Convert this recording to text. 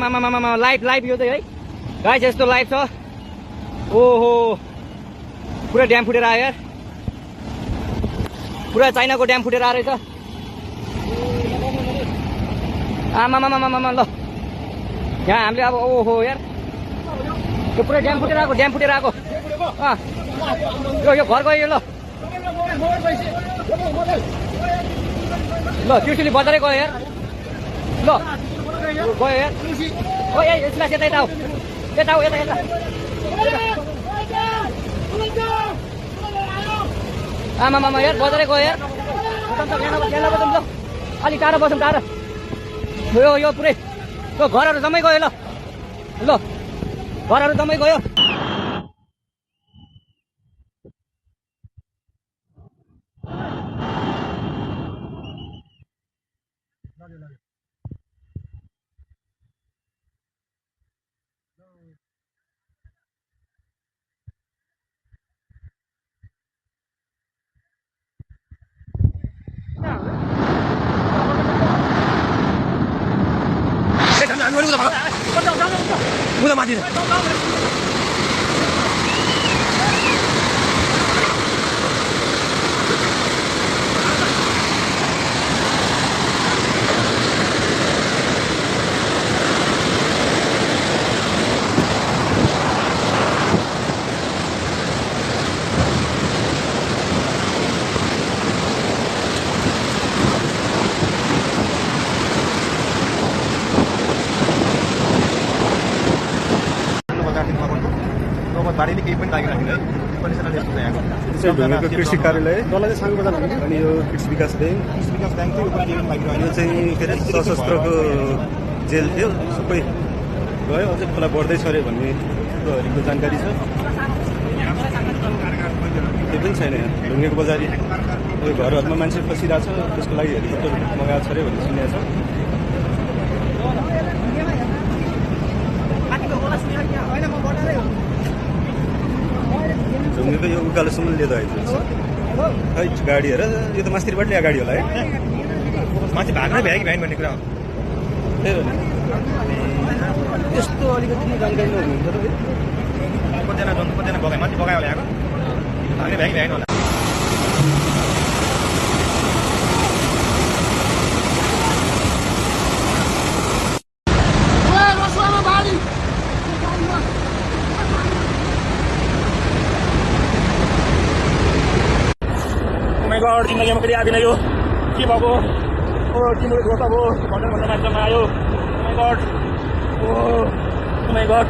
आमा लाइभ यो चाहिँ है गाइस यस्तो लाइभ छ ओहो पुरा ड्याम फुटेर आयो यार पुरा चाइनाको ड्याम फुटेर आएर रहेछ आमा ल यहाँ हामीले अब ओहो यार यो पुरा ड्याम फुटेर आएको यो घर गयो ल त्रिशुली बजारै गयो यार ल गयो यार ओ यसमा यता आमा यार बजारै गयो यार ल अलिक टाढो बसौँ टाढो यो पुरै यो घरहरू जम्मै गयो ल घरहरू जम्मै गयो Udah mati deh. बारीले केही पनि लागिरहेको है कन्डिसनल यस्तो छ यहाँको चाहिँ ढुङ्गेको कृषि कार्यालय तल चाहिँ सानो बजार अनि यो कृषि विकास ब्याङ्क चाहिँ यो पनि लागिरहेको यो चाहिँ के अरे सशस्त्रको जेल थियो सबै गयो अझै खोला बढ्दैछ अरे भन्ने प्रहरीको जानकारी छ त्यो पनि छैन यहाँ ढुङ्गेको बजारी यो घरहरूमा मान्छे फसिरहेको छ त्यसको लागि हेलिकप्टर मगाएको छ अरे भन्ने सुनेको छ ढुङ्गेको यो उकालोसम्म लिएर आइपुग्छ खै गाडी हेर यो त मास्तिरबाट ल्याएको गाडी होला है माथि भाग्नै भ्यायो कि भ्याइन भन्ने कुरा हो त्यही हो यस्तो अलिकति जानकारी नहुनुहुन्छ तपाईँ कतिजना बगायो माथि बगायो होला यहाँको भाग्नै भ्यायो कि भ्याइन होला जिन्दगीमा कहिले आदिन यो के भएको तिम्रो धोका भयो भन्दा मान्छेमा आयो my god oh my God